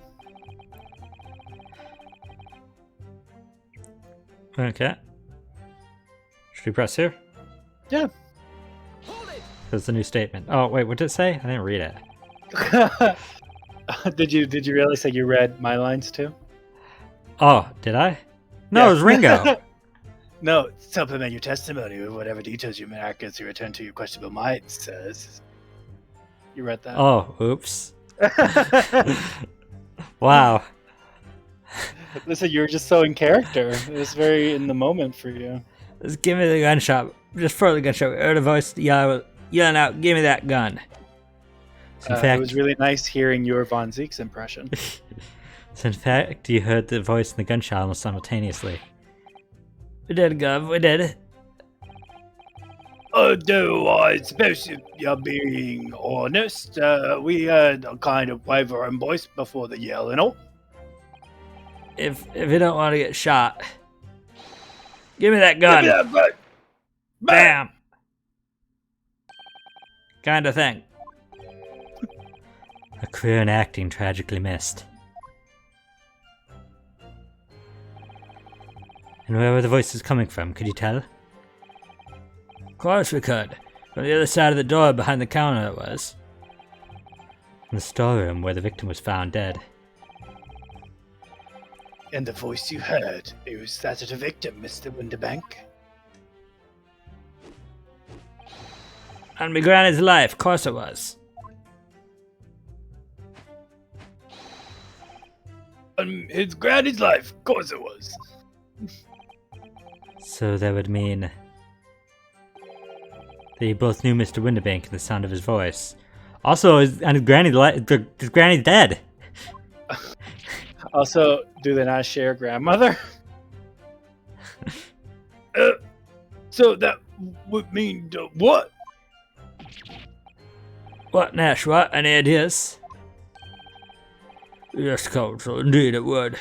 Okay. Should we press here? Yeah. That's the new statement. Oh, wait, what did it say? I didn't read it. Did you realize that you read my lines too? Oh, did I? No, it was Ringo. No, supplement your testimony with whatever details you miraculously return to your questionable mind, says. You read that? Oh, oops. Wow. Listen, you were just so in character. It was very in the moment for you. Just give me the gunshot. Just for the gunshot. We heard a voice yelling out, give me that gun. So in fact, it was really nice hearing your Von Zeke's impression. So in fact, you heard the voice and the gunshot almost simultaneously. We did, Gov, we did. No, I suppose if you're being honest, we heard a kind of wavering voice before the yell and all. If you don't want to get shot, give me that gun. Give me that gun. Bam! Kind of thing. A career in acting tragically missed. And where were the voices coming from, could you tell? Of course we could. From the other side of the door behind the counter it was. In the storeroom where the victim was found dead. And the voice you heard, it was that of the victim, Mr. Winterbank. On me granny's life, of course it was. On his granny's life, of course it was. So that would mean that you both knew Mr. Winterbank and the sound of his voice. Also, his granny's dead. Also, do they not share grandmother? So that would mean what? What, Nash, what? Any ideas? Yes, Counsel, indeed it would.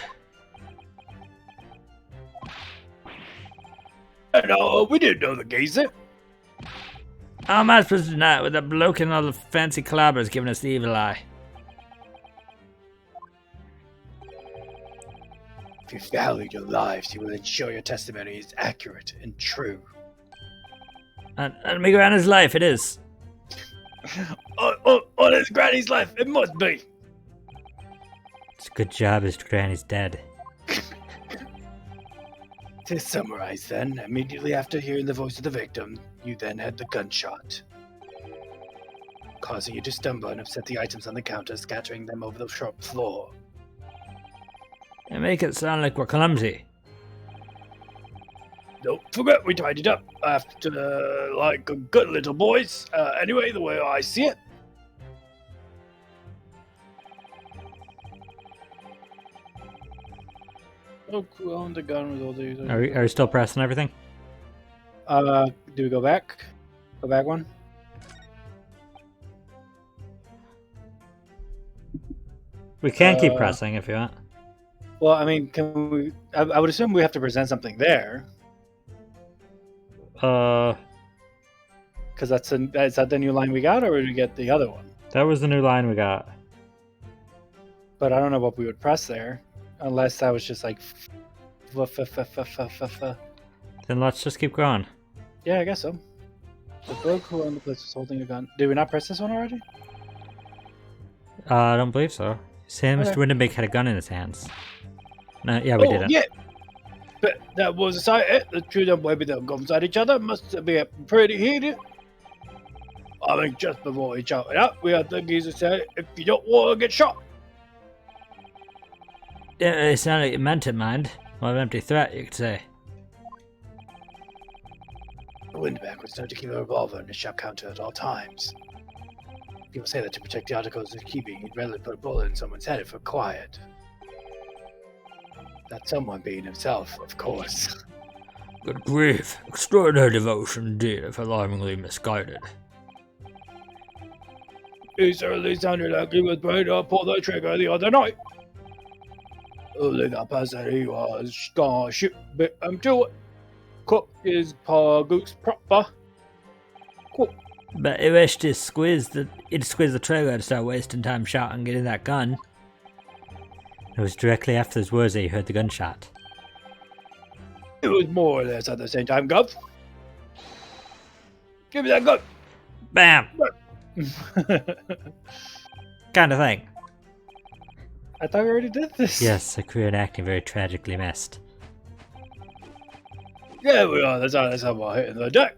No, we didn't know the geezer. How am I supposed to deny it with that bloke and all the fancy clobbers giving us the evil eye? If you value your lives, you will ensure your testimony is accurate and true. And me granny's life, it is. On his granny's life, it must be. It's a good job his granny's dead. To summarize then, immediately after hearing the voice of the victim, you then had the gunshot, causing you to stumble and upset the items on the counter, scattering them over the shop floor. And make it sound like we're clumsy. Don't forget we tidied up after, like a good little boys. Anyway, the way I see it. Oh, who owned the gun with all these? Are we still pressing everything? Do we go back? Go back one? We can keep pressing if you want. Well, I mean, can we? I would assume we have to present something there. Because is that the new line we got, or did we get the other one? That was the new line we got. But I don't know what we would press there, unless that was just like. Then let's just keep going. Yeah, I guess so. The bloke who owned the place was holding a gun. Did we not press this one already? I don't believe so. Sam, Okay. Mr. Windenbeck had a gun in his hands. No, yeah, we didn't. Yeah. But that was a sight. The two of them maybe they'll go inside each other. Must be pretty heated. I think just before he shouted out, we had the geezer say, "If you don't want to get shot." Yeah, it sounded like you meant it, mind. More of an empty threat, you could say. Windback was known to keep a revolver in his shop counter at all times. People say that to protect the articles he's keeping, he'd rather put a bullet in someone's head if quiet. That someone being himself, of course. Good grief. Extraordinary devotion indeed, if alarmingly misguided. He certainly sounded like he was ready to pull the trigger the other night. Only the person he was gonna shoot bit him to it. Cook his paw goose proper. Cool. But he wished he'd squeeze the trigger to start wasting time shouting getting that gun. It was directly after those words that he heard the gunshot. It was more or less at the same time, Gov. Give me that gun. Bam! Kind of thing. I thought we already did this. Yes, a career in acting very tragically missed. Yeah, we are. That's how we're hitting the deck.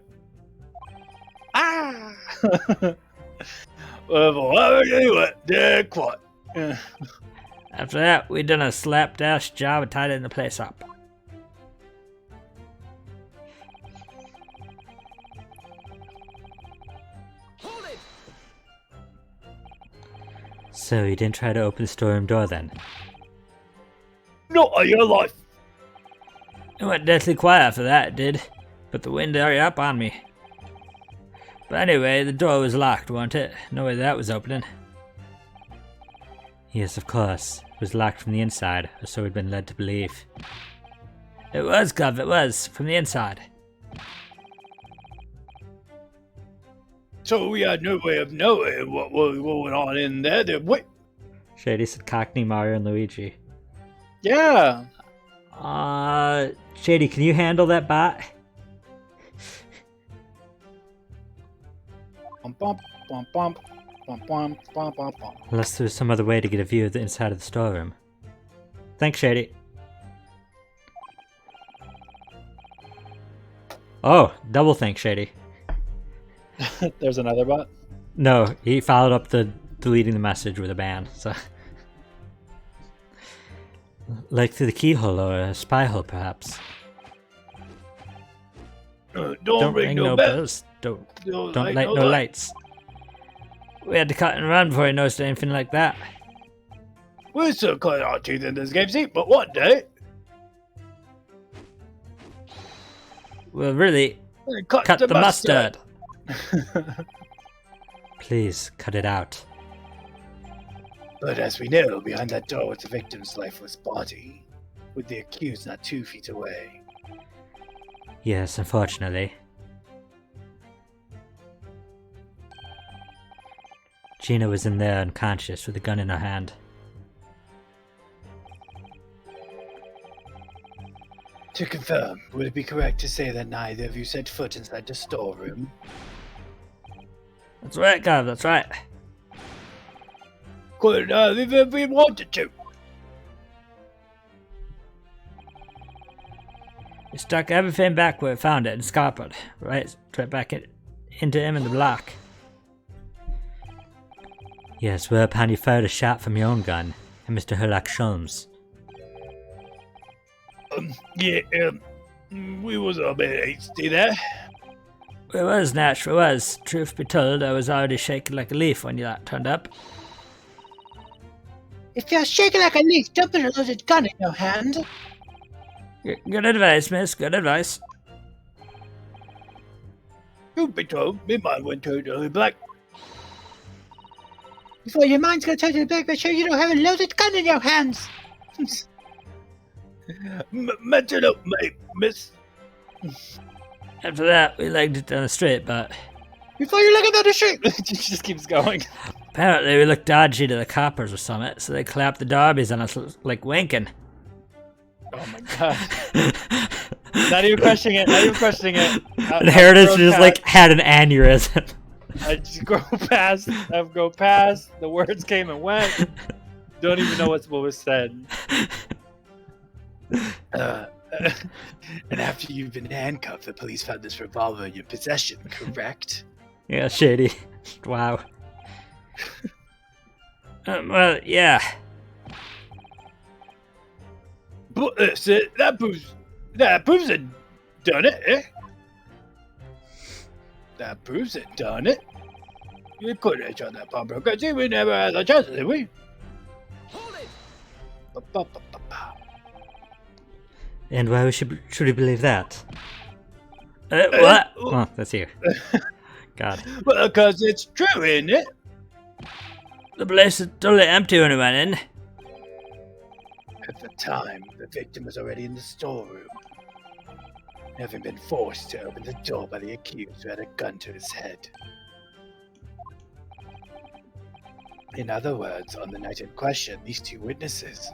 Ah! Well, whatever you went, dead quiet. After that, we done a slapdash job and tidying the place up. So you didn't try to open the storeroom door then? Not on your life. It went deathly quiet after that, it did. But the wind hurried up on me. But anyway, the door was locked, wasn't it? No way that was opening. Yes, of course. It was locked from the inside, or so we'd been led to believe. It was, Gov, it was. From the inside. So we had no way of knowing what was going on in there, did we? Shady said Cockney, Mario, and Luigi. Yeah. Shady, can you handle that bot? Bum, bum, bum, bum, bum, bum, bum, bum, bum. Unless there's some other way to get a view of the inside of the storeroom. Thanks, Shady. Oh, double thanks, Shady. There's another bot. No, he followed up the deleting the message with a ban, so... Like through the keyhole or a spy hole, perhaps. Don't ring no bells. Don't light no lights. We had to cut and run before he noticed anything like that. We're still cutting our teeth in this game, see, but one day... Well, really, cut the mustard. Please, cut it out. But as we know, behind that door was the victim's lifeless body, with the accused not 2 feet away. Yes, unfortunately. Gina was in there unconscious with a gun in her hand. To confirm, would it be correct to say that neither of you set foot inside the storeroom? That's right, Gav, that's right. Couldn't have if we wanted to. We stuck everything back where we found it and scarpered, right back into him in the block. Yes, whereupon you fired a shot from your own gun at Mr. Herlock Sholmes. We was a bit hasty there. It was, Nash, it was. Truth be told, I was already shaking like a leaf when you lot turned up. If you're shaking like a leaf, don't put a loaded gun in your hand. Good advice, miss, good advice. Truth be told, me mind went totally black. Before your mind's gonna turn to the black, make sure you don't have a loaded gun in your hands. Mention up, mate, miss. After that, we legged it down the street, but... Before you look at the street! It just keeps going. Apparently we looked dodgy to the coppers or something, so they clapped the derbies on us like winking. Oh my god. Not even questioning it, And Heritage just like had an aneurysm. I just go past, the words came and went. Don't even know what was said. And after you've been handcuffed, the police found this revolver in your possession, correct? Yeah, shady. Wow. Well, yeah. But that proves it done it, eh? That proves it done it. You couldn't have shot that pawnbroker. See, we never had a chance, did we? Hold it! And why should we believe that? What? Oh, that's you. God. Well, because it's true, isn't it? The place is totally empty when we went in. At the time, the victim was already in the storeroom, having been forced to open the door by the accused who had a gun to his head. In other words, on the night in question, these two witnesses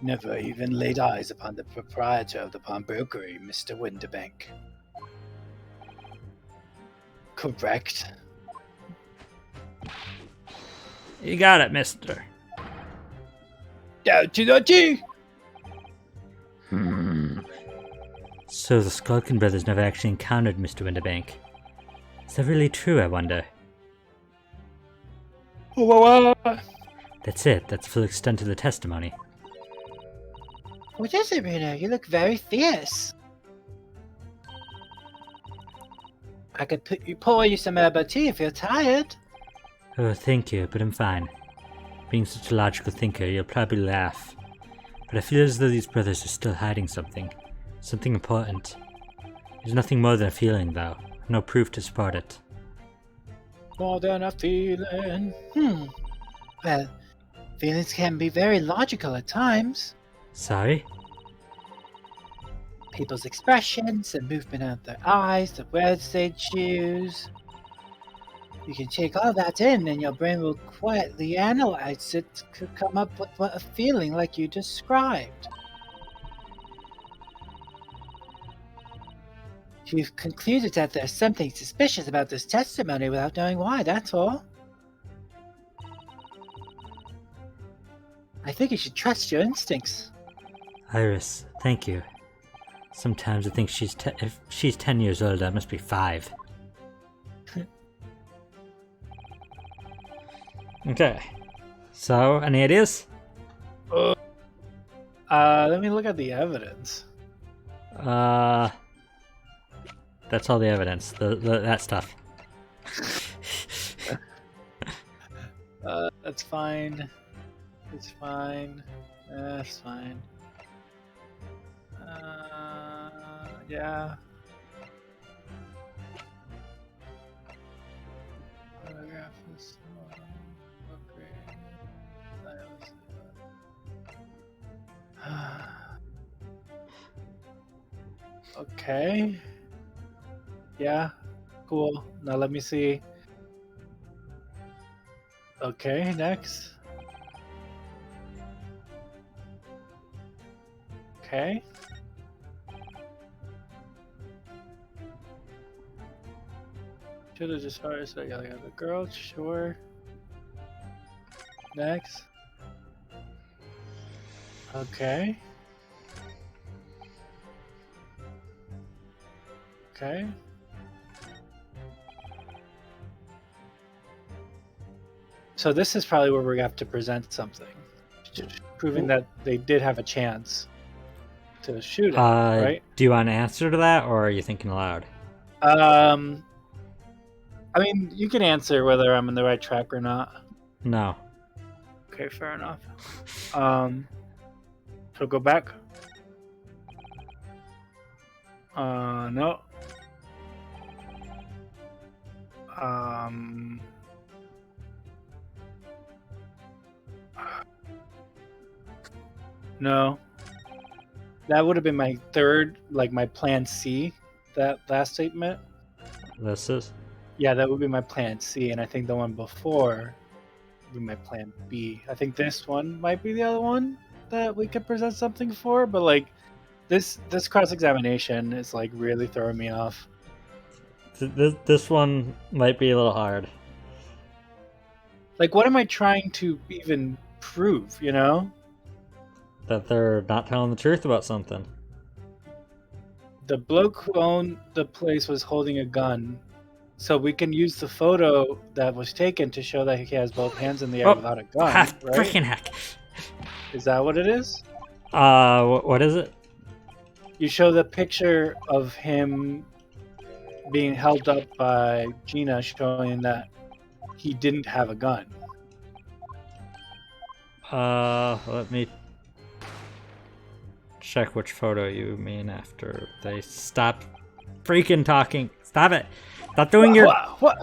never even laid eyes upon the proprietor of the pawnbrokery, Mr. Winterbank. Correct? You got it, mister. Down to the T! So the Skulkin brothers never actually encountered Mr. Winterbank. Is that really true, I wonder? That's it. That's the full extent of the testimony. What is it, Bruno? You look very fierce. I could pour you some herbal tea if you're tired. Oh, thank you, but I'm fine. Being such a logical thinker, you'll probably laugh. But I feel as though these brothers are still hiding something. Something important. There's nothing more than a feeling, though. No proof to support it. More than a feeling. Well, feelings can be very logical at times. Sorry? People's expressions, the movement of their eyes, the words they choose. You can take all that in and your brain will quietly analyze it to come up with a feeling like you described. You've concluded that there's something suspicious about this testimony without knowing why, that's all. I think you should trust your instincts. Iris, thank you. Sometimes I think if she's 10 years old, I must be 5. Okay. So, any ideas? Let me look at the evidence. That's all the evidence. That stuff. That's fine. It's fine. That's fine. Yeah. Photograph is okay. Yeah. Cool. Now let me see. Okay, next. Okay. Should have just started. So yeah, the girl, sure. Next. Okay. Okay. So this is probably where we have to present something, proving that they did have a chance to shoot it, right? Do you want an answer to that, or are you thinking aloud? I mean, you can answer whether I'm in the right track or not. No. Okay, fair enough. So go back. No. No. That would have been my third, like my plan C, that last statement. This is? Yeah, that would be my plan C, and I think the one before would be my plan B. I think this one might be the other one that we could present something for, but like this cross-examination is like really throwing me off. This one might be a little hard. Like, what am I trying to even prove, you know? That they're not telling the truth about something. The bloke who owned the place was holding a gun, so we can use the photo that was taken to show that he has both hands in the air without a gun, right? Freaking heck. Is that what it is? What is it? You show the picture of him being held up by Gina, showing that he didn't have a gun. Let me check which photo you mean after they stop freaking talking. Stop it. Stop doing your... What?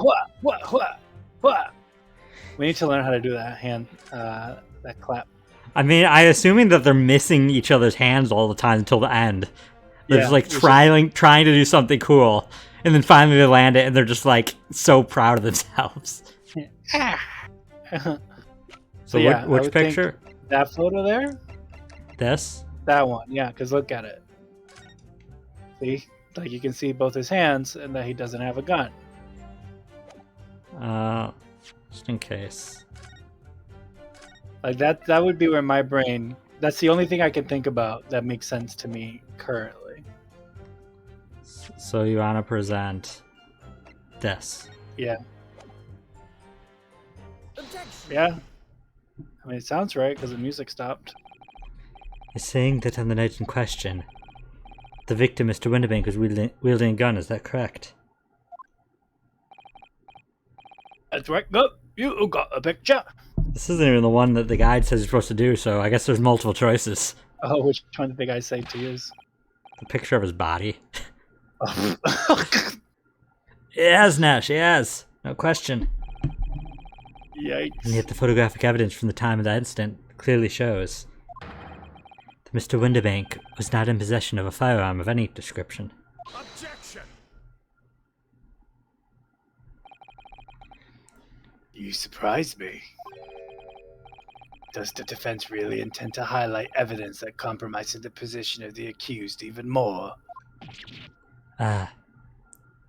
We need to learn how to do that hand, that clap. I mean, I'm assuming that they're missing each other's hands all the time until the end. They're just like trying to do something cool. And then finally they land it and they're just like so proud of themselves. So yeah, which picture? That photo there? This? That one, yeah, because look at it. See? Like you can see both his hands and that he doesn't have a gun. Just in case. Like that would be where my brain, that's the only thing I can think about that makes sense to me currently. So you want to present this? Yeah. Yeah. I mean, it sounds right because the music stopped. You're saying that on the night in question, the victim, Mr. Winterbank, was wielding a gun, is that correct? That's right. Go. You got a picture. This isn't even the one that the guide says you're supposed to do, so I guess there's multiple choices. Oh, which one did the guy say to use? The picture of his body. Oh. Yes, Nash, yes. No question. Yikes. And yet the photographic evidence from the time of that incident clearly shows that Mr. Winterbank was not in possession of a firearm of any description. Objection! You surprise me. Does the defense really intend to highlight evidence that compromises the position of the accused even more? Ah.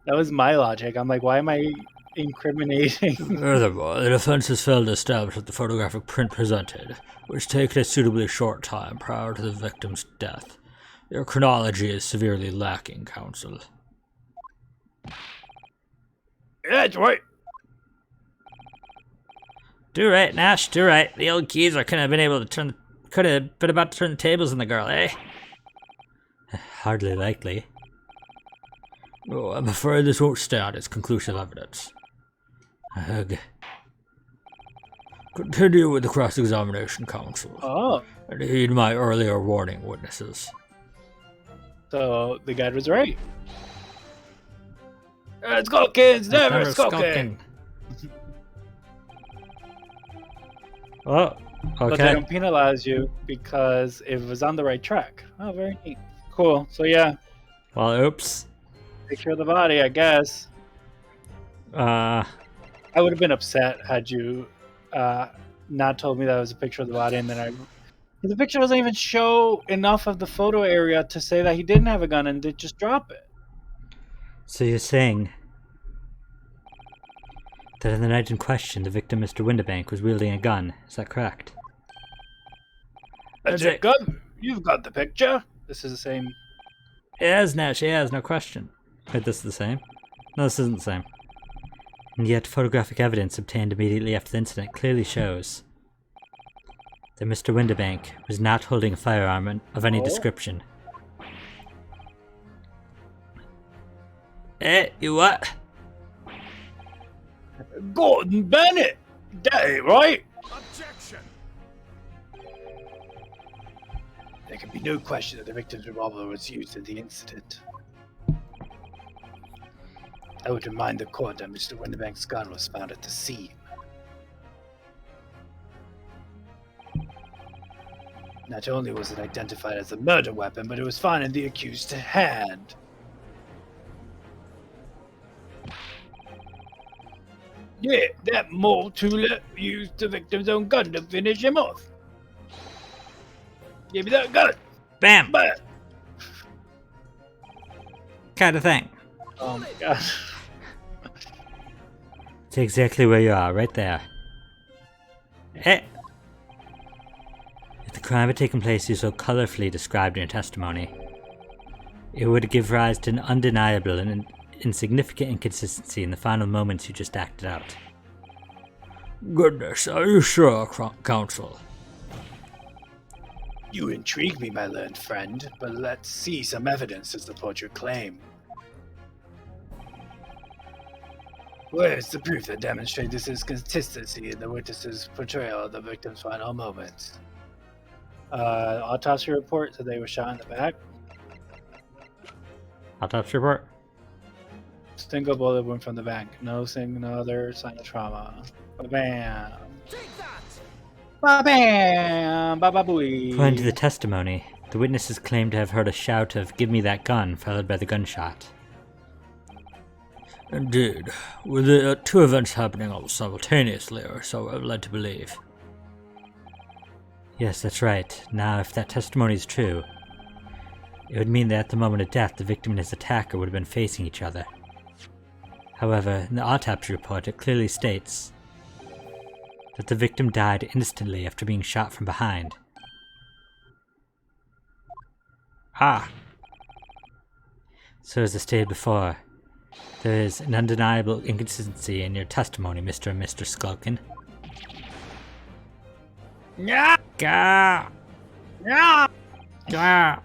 That was my logic. I'm like, why am I incriminating? Furthermore, the defense has failed to establish that the photographic print presented was taken a suitably short time prior to the victim's death. Your chronology is severely lacking, counsel. That's right. Do right, Nash, do right. The old Keezer could have been about to turn the tables on the girl, eh? Hardly likely. Oh, I'm afraid this won't stand as conclusive evidence. Ugh. Continue with the cross-examination, counsel. Oh. And heed my earlier warning, witnesses. So the guy was right. Let's go, kids. Never skulking. Oh, But they okay. don't penalize you because it was on the right track. Oh, very neat. Cool. So yeah, Well, oops. picture of the body, I guess. I would have been upset had you not told me that it was a picture of the body, and then the picture doesn't even show enough of the photo area to say that he didn't have a gun and did just drop it. So you're saying that on the night in question, the victim, Mr. Winterbank, was wielding a gun. Is that correct? That's it, gun. You've got the picture. This is the same. Yes, Nash, yes, no question. Wait, this is the same? No, this isn't the same. And yet, photographic evidence obtained immediately after the incident clearly shows that Mr. Winterbank was not holding a firearm of any description. Eh, you what? Gordon Bennett. That ain't right. Objection! There can be no question that the victim's revolver was used in the incident. I would remind the court that Mr. Winterbank's gun was found at the scene. Not only was it identified as a murder weapon, but it was found in the accused's hand. Yeah, that mole Tula used the victim's own gun to finish him off. Give me that gun. Bam! Bam. Kind of thing. Oh my god. It's exactly where you are, right there. Eh. If the crime had taken place you so colorfully described in your testimony, it would give rise to an undeniable and insignificant inconsistency in the final moments you just acted out. Goodness, are you sure, counsel? You intrigue me, my learned friend, but let's see some evidence to support your claim. Where's the proof that demonstrates this consistency in the witness's portrayal of the victim's final moments? Autopsy report said they were shot in the back. Autopsy report. Single bullet wound from the back. No other sign of trauma. Ba-bam. Take that! Ba-bam! Ba-ba-booey. According to the testimony, the witnesses claim to have heard a shout of "Give me that gun," followed by the gunshot. Indeed. Were the two events happening almost simultaneously, or so I'm led to believe? Yes, that's right. Now, if that testimony is true, it would mean that at the moment of death, the victim and his attacker would have been facing each other. However, in the autopsy report, it clearly states that the victim died instantly after being shot from behind. Ah! So as I stated before, there is an undeniable inconsistency in your testimony, Mr. and Mr. Skulkin. Yeah! Gah! Yeah! Gah!